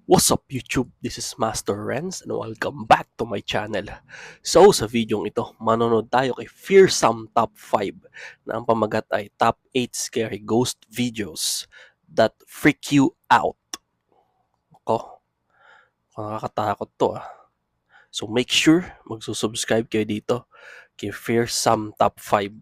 What's up YouTube? This is Master Renz and welcome back to my channel. So sa videong ito, manonood tayo kay FEARSOME Top 5 na ang pamagat ay Top 8 Scary Ghost Videos that Freak You Out. Ako, nakakatakot to ah. So make sure magsusubscribe kayo dito kay FEARSOME Top 5.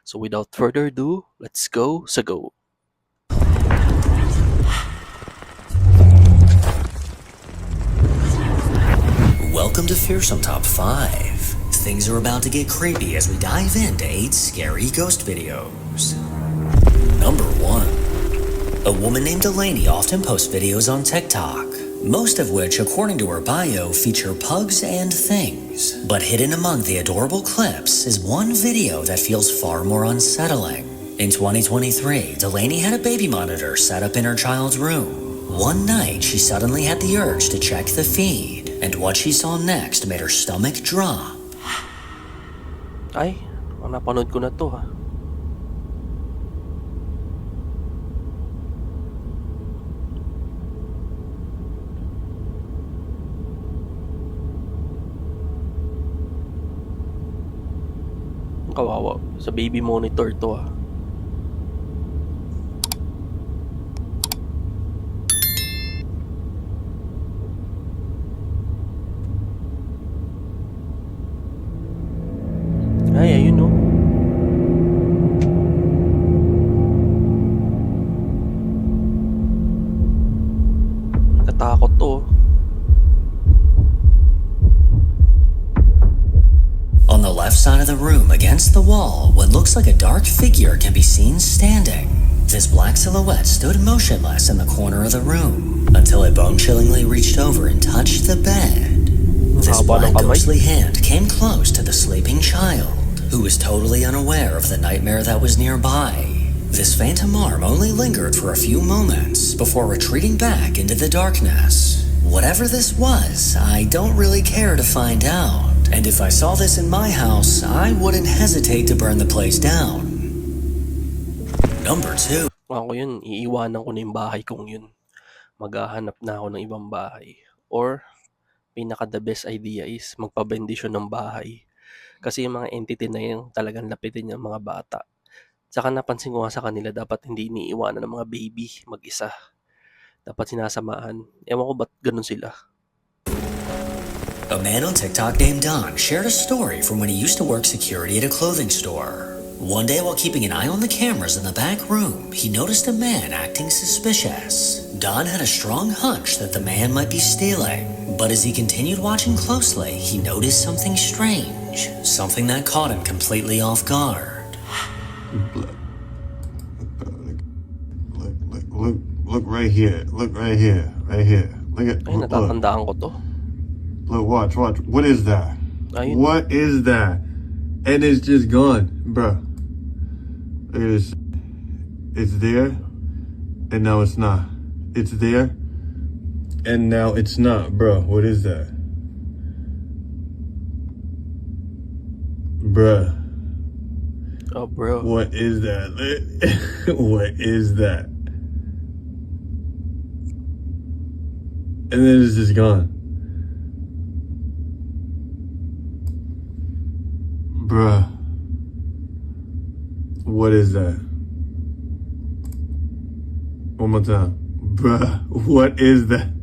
So without further ado, let's go sa go. Welcome to FEARSOME Top 5. Things are about to get creepy as we dive into 8 scary ghost videos. Number 1. A woman named Delaney often posts videos on TikTok, most of which, according to her bio, feature pugs and things. But hidden among the adorable clips is one video that feels far more unsettling. In 2023, Delaney had a baby monitor set up in her child's room. One night, she suddenly had the urge to check the feed, and what she saw next made her stomach drop. Ay, napanood ko na to ha. Kawawa, sa baby monitor to ha. Ay, ayun no. Nakatakot to. On the left side of the room, against the wall, what looks like a dark figure can be seen standing. This black silhouette stood motionless in the corner of the room until it bone-chillingly reached over and touched the bed. This black ghostly hand came close to the sleeping child, who was totally unaware of the nightmare that was nearby. This phantom arm only lingered for a few moments before retreating back into the darkness. Whatever this was, I don't really care to find out. And if I saw this in my house, I wouldn't hesitate to burn the place down. Number 2. Ako yun, iiwanan ko na yung bahay kong yun. Maghahanap na ako ng ibang bahay. Or, pinaka the best idea is magpabendisyon ng bahay. Kasi yung mga entity na yun talagang lapitin yung mga bata. Saka napansin ko nga sa kanila, dapat hindi iniiwanan ng mga baby mag-isa. Dapat sinasamahan. Ewan ko ba't ganun sila. A man on TikTok named Don shared a story from when he used to work security at a clothing store. One day while keeping an eye on the cameras in the back room, he noticed a man acting suspicious. Don had a strong hunch that the man might be stealing, but as he continued watching closely, he noticed something strange, something that caught him completely off guard. Look right here. Look right here. Right here. Look at. Ay, natatandaan ko to. Look, watch. What is that? Ayun. What is that? And it's just gone, bro. Look at this. It's there, and now it's not. It's there, and now it's not, bro. What is that, bruh? Oh, bro. What is that? What is that? And then it's just gone. Bruh. What is that? One more time. Bruh. What is that?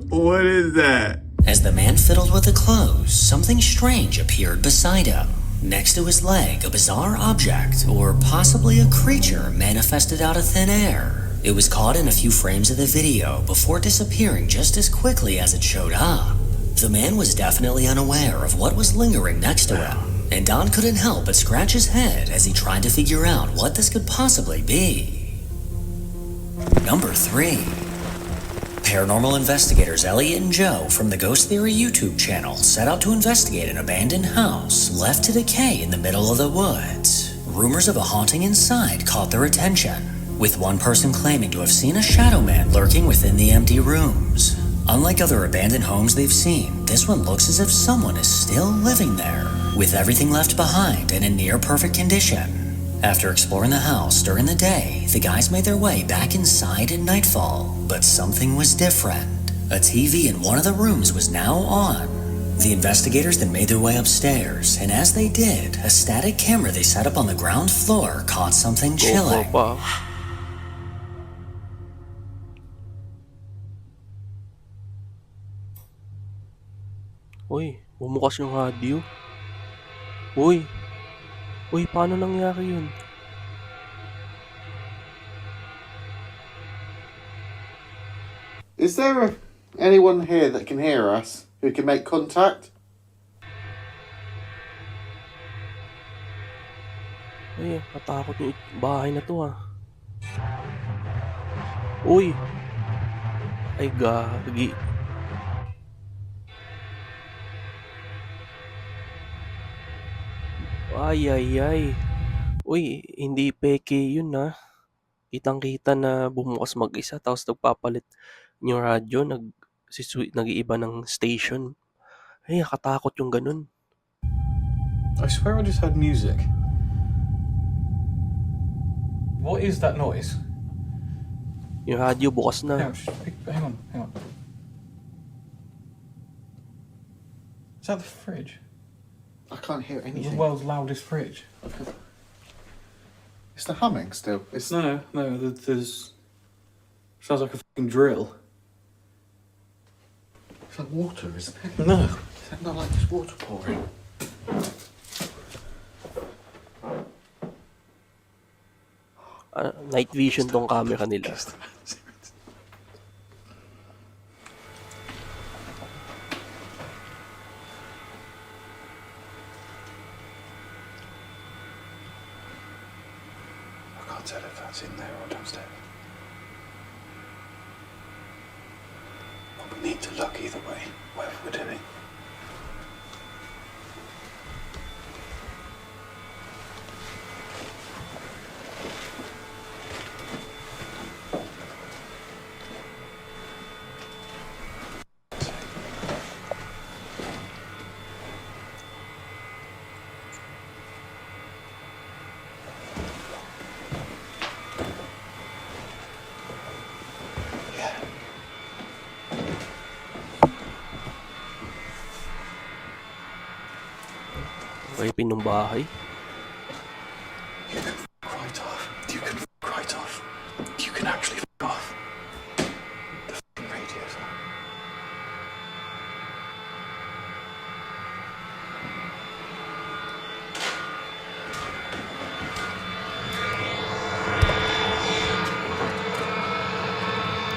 What is that? As the man fiddled with the clothes, something strange appeared beside him. Next to his leg, a bizarre object, or possibly a creature, manifested out of thin air. It was caught in a few frames of the video before disappearing just as quickly as it showed up. The man was definitely unaware of what was lingering next to him, and Don couldn't help but scratch his head as he tried to figure out what this could possibly be. Number 3. Paranormal investigators Elliot and Joe from the Ghost Theory YouTube channel set out to investigate an abandoned house left to decay in the middle of the woods. Rumors of a haunting inside caught their attention, with one person claiming to have seen a shadow man lurking within the empty rooms. Unlike other abandoned homes they've seen, this one looks as if someone is still living there, with everything left behind and in near perfect condition. After exploring the house during the day, the guys made their way back inside at nightfall, but something was different. A TV in one of the rooms was now on. The investigators then made their way upstairs, and as they did, a static camera they set up on the ground floor caught something GoPro chilling. pa. Uy, bumukas yung radio. Uy, paano nangyari yun? Is there anyone here that can hear us, who can make contact? Ay, katakot yung bahay na to Uy! Ay, gagi. Ay. Uy, hindi peke yun Kitang-kita na bumukas mag-isa tapos nagpapalit yung radyo, nag-iiba ng station. Ay, nakatakot yung ganun. I swear I just heard music. What is that noise? Yung radyo bukas na. Hang on. Is that the fridge? I can't hear The anything. world's loudest fridge. It's the humming still. It's No, there's... Sounds like a fucking drill. it's like water, isn't it? No. Is that not like there's water pouring? Night vision tong camera nila. I can't tell if that's in there or downstairs. Well, we need to look either way, whatever we're doing. Rapin ng bahay. You can right off. You can right off. You can actually off. The fucking radio's on.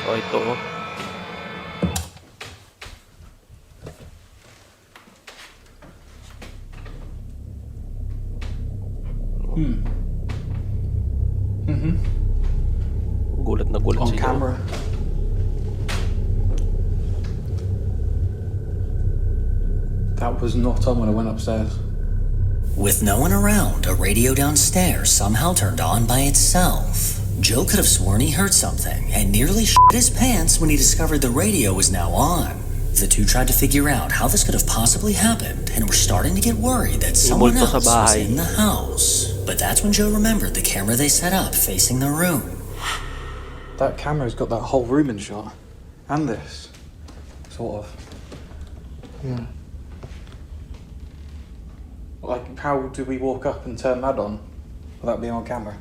O, ito Gulat na gulat On sila. camera. That was not on when I went upstairs. With no one around, a radio downstairs somehow turned on by itself. Joe could have sworn he heard something and nearly shit his pants when he discovered the radio was now on. The two tried to figure out how this could have possibly happened and were starting to get worried that someone multo sa else was bahay. in the house. But that's when Joe remembered the camera they set up facing the room. That camera's got that whole room in shot. And this. Sort of. Yeah. Like, how do we walk up and turn that on without being on camera?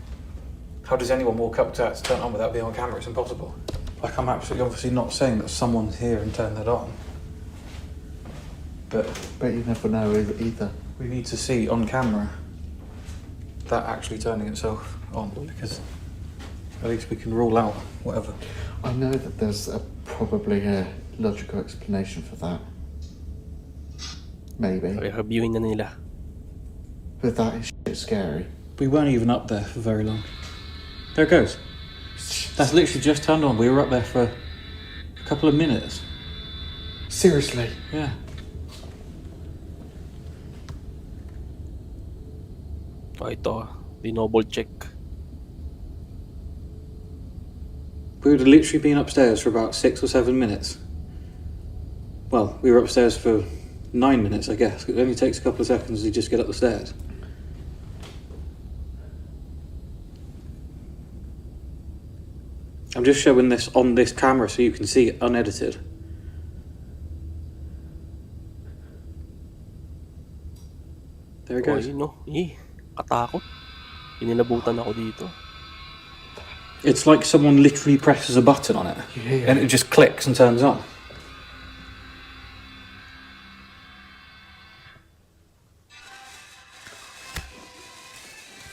How does anyone walk up to that to turn it on without being on camera? It's impossible. Like, I'm absolutely obviously not saying that someone's here and turned that on. But But you never know either. we need to see on camera that actually turning itself on, because at least we can rule out whatever. I know that there's probably a logical explanation for that. Maybe. Okay, reviewin na nila. But that is shit scary. We weren't even up there for very long. There it goes. That's literally just turned on. We were up there for a couple of minutes. Seriously. Yeah. O, ito dinoble check. We would have literally been upstairs for about 6 or 7 minutes. Well, we were upstairs for 9 minutes, I guess. It only takes a couple of seconds to just get up the stairs. I know that there's probably a logical explanation for that. Maybe. But we weren't even up there for very long. There it goes. That's literally just turned on. We were up there for a couple of minutes. We would have literally been upstairs for about 6 or 7 minutes. Well, we were upstairs for 9 minutes, I guess. It only takes a couple of seconds to just get up the stairs. I'm just showing this on this camera so you can see it unedited. There it Oh, goes. ayun, no? Katakot. Inilabutan ako dito. It's like someone literally presses a button on it, and it just clicks and turns on.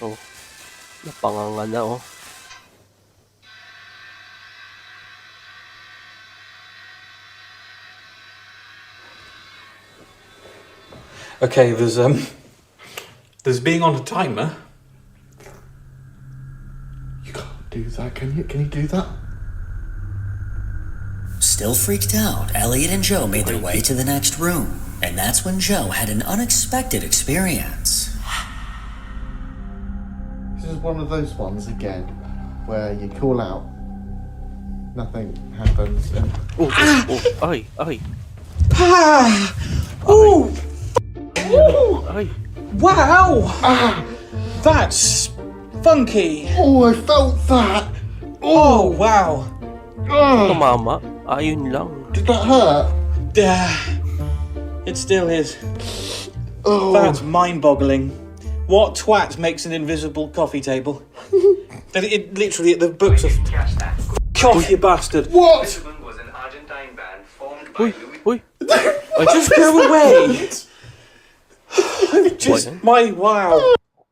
Oh, napanganga na, oh. Okay, there's being on a timer. You can't do that, can you? Can you do that? Still freaked out, Elliot and Joe made their way to the next room, and that's when Joe had an unexpected experience. This is one of those ones again where you call out, nothing happens, and Ay, ay, Oh, ay. wow! That's funky. oh, I felt that. Oh, wow. Tumama. Ayun lang. Did that hurt? It still is. Oh, That's mind-boggling. What twat makes an invisible coffee table? It literally, the books of... Off, you bastard. what? Was an Argentine band formed by Uy, Louis. uy. Just go away. Just, wow.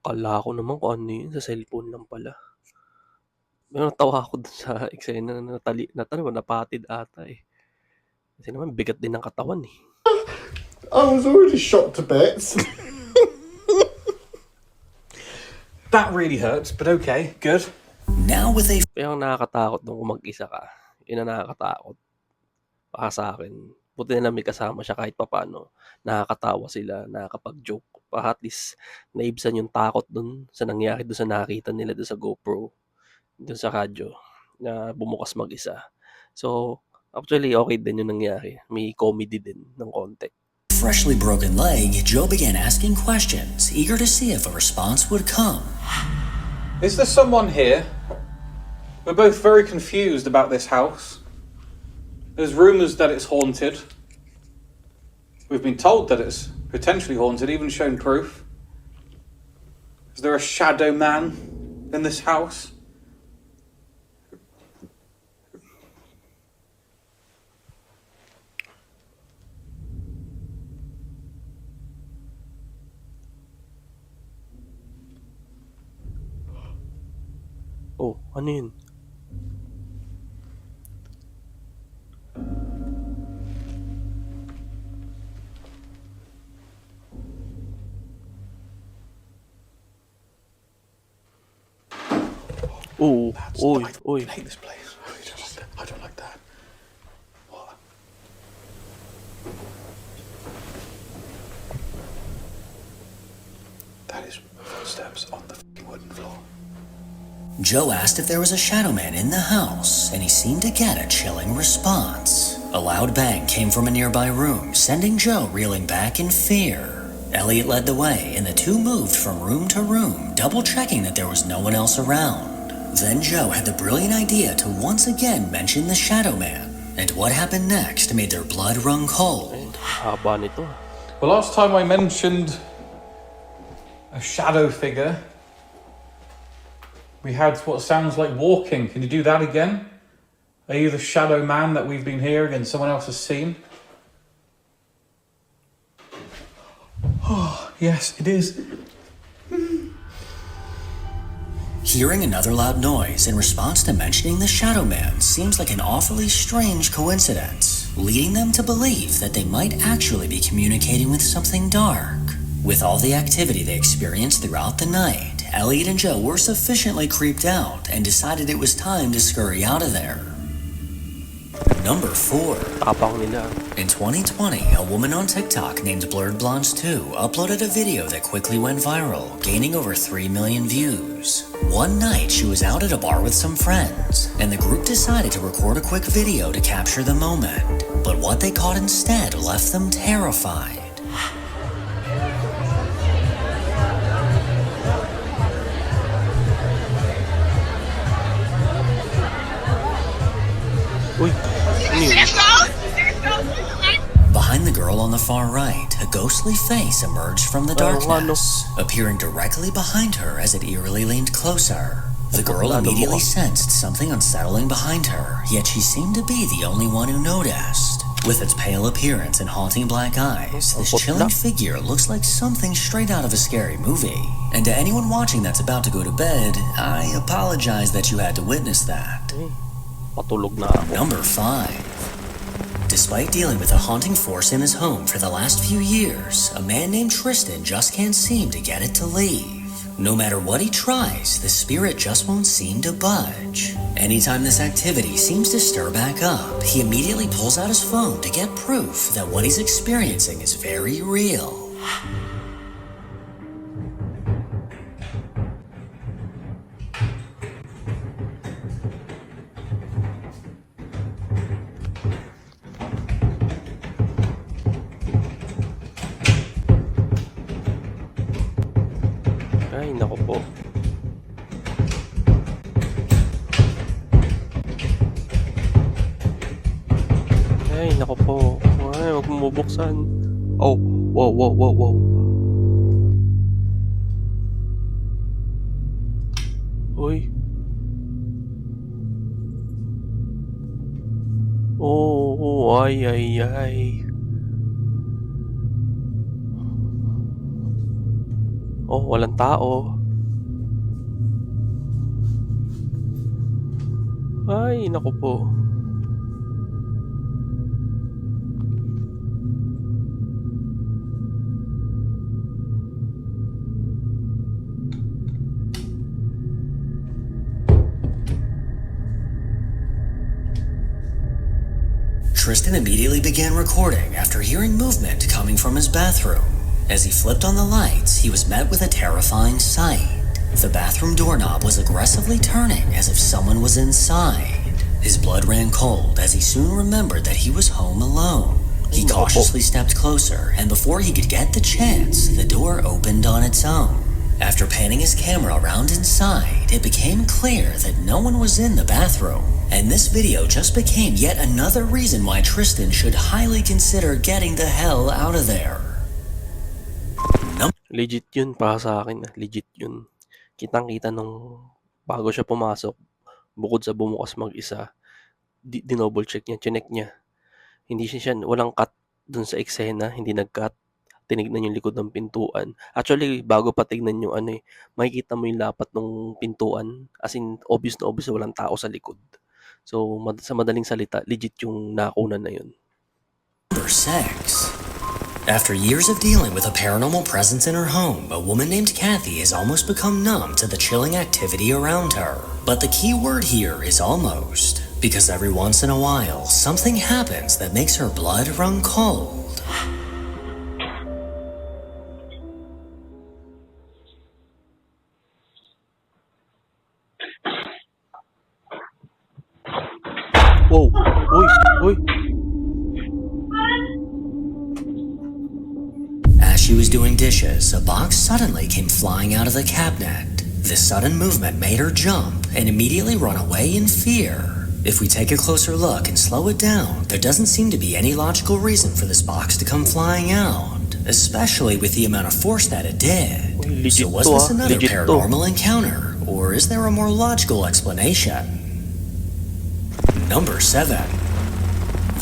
Kala ko naman kung ano yun. Sa cellphone lang pala. Pero natawa ako dun sa eksena na napatid ata eh. Kasi naman bigat din ng katawan eh. I was already shot to bits. That really hurts, but okay, good. Now with a Kaya ang nakakatakot nung kung mag-isa ka. Yun ang nakakatakot. Baka sa akin. Buti na lang may kasama siya kahit papano. Nakakatawa sila, nakakapag-joke. At least naibsan yung takot dun sa nangyari dun sa nakita nila dun sa GoPro. Dun sa radyo na bumukas mag-isa. So, actually okay din yung nangyari. May comedy din ng konti. freshly broken leg, Joe began asking questions, eager to see if a response would come. Is there someone here? We're both very confused about this house. There's rumours that it's haunted. We've been told that it's potentially haunted, even shown proof. Is there a shadow man in this house? Oh, ano yun? Oh, oy, oy. I hate this place. I don't like that. What? That is footsteps on the fucking wooden floor. Joe asked if there was a shadow man in the house, and he seemed to get a chilling response. A loud bang came from a nearby room, sending Joe reeling back in fear. Elliot led the way, and the two moved from room to room, double-checking that there was no one else around. Then Joe had the brilliant idea to once again mention the shadow man, and what happened next made their blood run cold. Haba nito. Well, last time I mentioned a shadow figure, we had what sounds like walking. Can you do that again? Are you the shadow man that we've been hearing and someone else has seen? Oh, yes, it is. Hearing another loud noise in response to mentioning the shadow man seems like an awfully strange coincidence, leading them to believe that they might actually be communicating with something dark. With all the activity they experienced throughout the night, Elliot and Joe were sufficiently creeped out and decided it was time to scurry out of there. Number 4. Tapang nila. In 2020, a woman on TikTok named Blurred Blondes 2 uploaded a video that quickly went viral, gaining over 3 million views. One night, she was out at a bar with some friends, and the group decided to record a quick video to capture the moment. But what they caught instead left them terrified. ghostly face emerged from the darkness, appearing directly behind her as it eerily leaned closer. The girl immediately sensed something unsettling behind her, yet she seemed to be the only one who noticed. With its pale appearance and haunting black eyes, this chilling figure looks like something straight out of a scary movie. And to anyone watching that's about to go to bed, I apologize that you had to witness that. Patulog na ako. Number 5. Despite dealing with a haunting force in his home for the last few years, a man named Tristan just can't seem to get it to leave. No matter what he tries, the spirit just won't seem to budge. Anytime this activity seems to stir back up, he immediately pulls out his phone to get proof that what he's experiencing is very real. Ay, naku po. Ay, naku po. Ay, huwag mo bubuksan. Oh, wow, wow, wow, wow. Uy. Oh, ay, ay, ay. Oh, walang tao. Ay, naku po. Tristan immediately began recording after hearing movement coming from his bathroom. As he flipped on the lights, he was met with a terrifying sight. The bathroom doorknob was aggressively turning as if someone was inside. His blood ran cold as he soon remembered that he was home alone. He cautiously stepped closer, and before he could get the chance, the door opened on its own. After panning his camera around inside, it became clear that no one was in the bathroom. And this video just became yet another reason why Tristan should highly consider getting the hell out of there. Legit yun para sa akin. Legit yun. Kitang-kita nung bago siya pumasok, bukod sa bumukas mag-isa, dinoble check niya, chinek niya. Hindi siya, walang cut dun sa eksena, hindi nag-cut. Tinignan yung likod ng pintuan. Actually, bago pa tignan yung makikita mo yung lapat ng pintuan. As in, obvious na obvious na walang tao sa likod. So, sa madaling salita, legit yung nakunan na yun. Number 6. After years of dealing with a paranormal presence in her home, a woman named Kathy has almost become numb to the chilling activity around her. But the key word here is almost, because every once in a while, something happens that makes her blood run cold. Wow! Uy! Uy! As she was doing dishes, a box suddenly came flying out of the cabinet. This sudden movement made her jump and immediately run away in fear. If we take a closer look and slow it down, there doesn't seem to be any logical reason for this box to come flying out, especially with the amount of force that it did. So was this another paranormal encounter, or is there a more logical explanation? Number 7.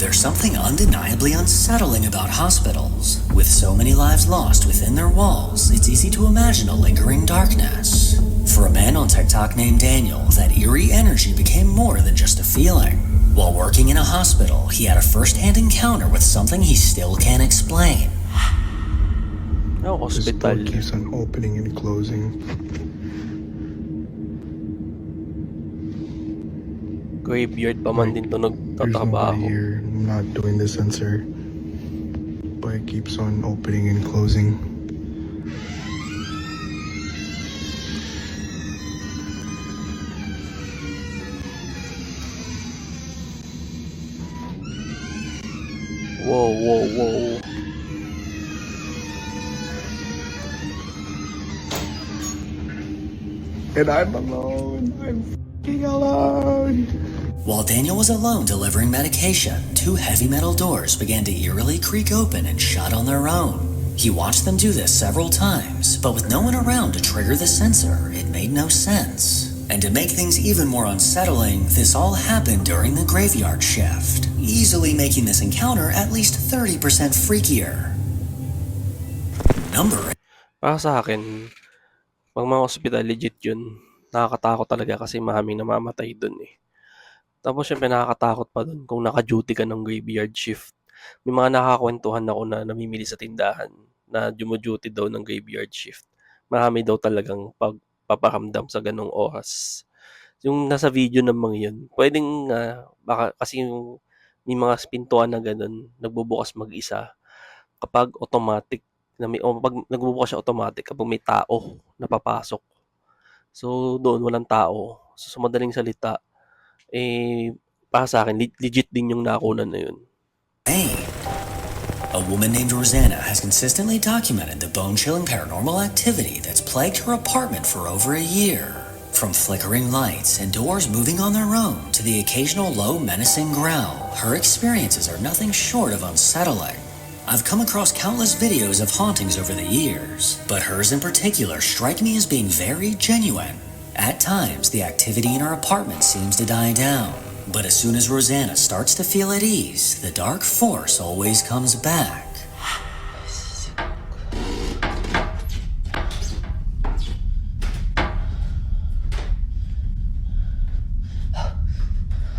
There's something undeniably unsettling about hospitals. With so many lives lost within their walls, it's easy to imagine a lingering darkness. For a man on TikTok named Daniel, that eerie energy became more than just a feeling. While working in a hospital, he had a first-hand encounter with something he still can't explain. Oh, This hospital. door keeps on opening and closing. Graveyard pa man din to There's nobody nagtatrabaho. here. I'm not doing the sensor, but it keeps on opening and closing. Wow, wow, wow. And I'm alone. I'm f***ing alone. While Daniel was alone delivering medication, 2 heavy metal doors began to eerily creak open and shut on their own. He watched them do this several times, but with no one around to trigger the sensor, it made no sense. And to make things even more unsettling, this all happened during the graveyard shift, easily making this encounter at least 30% freakier. Number Para sa akin, pag mga ospital, legit yun. Nakakatakot talaga kasi maraming namamatay dun eh. Tapos syempre nakakatakot pa dun kung naka-duty ka ng graveyard shift. May mga nakakakwentuhan ako na namimili sa tindahan na duty daw ng graveyard shift. Marami daw talagang pagpaparamdam sa ganong oras. Yung nasa video ng mga yun, pwedeng baka kasi yung may mga pintuan na ganun, nagbubukas mag-isa kapag automatic na may, o pag nagbubukas siya automatic kapag may tao na papasok. So doon walang tao. So, sa madaling salita, para sa akin, legit din yung nakunan na yun. A woman named Rosanna has consistently documented the bone-chilling paranormal activity that's plagued her apartment for over a year. From flickering lights and doors moving on their own to the occasional low, menacing growl, her experiences are nothing short of unsettling. I've come across countless videos of hauntings over the years, but hers in particular strike me as being very genuine. At times, the activity in her apartment seems to die down, but as soon as Rosanna starts to feel at ease, the dark force always comes back.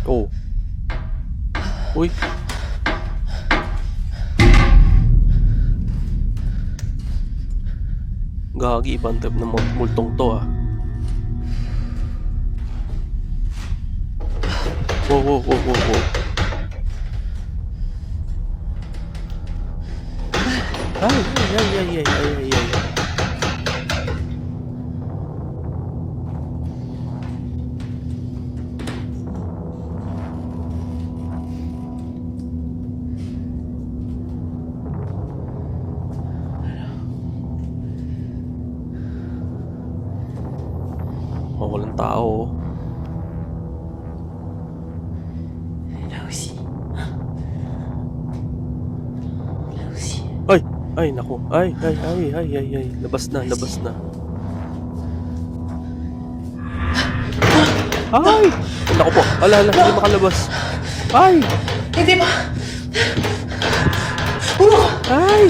Oh. Uy. Gagi, ibang type ng multong to ah. Wow, wow, wow, wow, wow. Ay, ay, ay, ay, ay, ay, ay, ay. Oh, walang tao. Ay! Ay, naku. Ay, ay, ay, ay, ay, ay. Labas na, labas na. Ay! Naku po. Ala, ala, hindi makalabas. Ay! Hindi ba? Ay! Takbo na. Ay.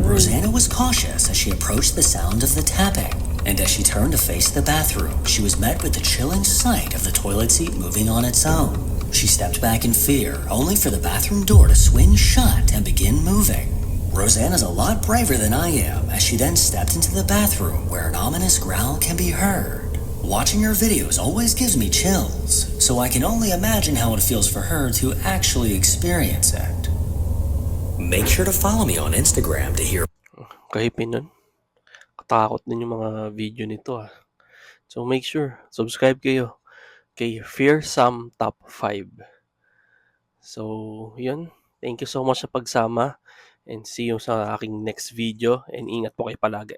Rosanna was cautious as she approached the sound of the tapping, and as she turned to face the bathroom, she was met with the chilling sight of the toilet seat moving on its own. She stepped back in fear, only for the bathroom door to swing shut and begin moving. Rosanna's a lot braver than I am, as she then stepped into the bathroom where an ominous growl can be heard. Watching her videos always gives me chills, so I can only imagine how it feels for her to actually experience it. Make sure to follow me on Instagram to hear. Kahipin nun. Katakot din yung mga video nito ah. So make sure, subscribe kayo kay FEARSOME Top 5. So, yun. Thank you so much sa pagsama and see you sa aking next video and ingat po kayo palagi.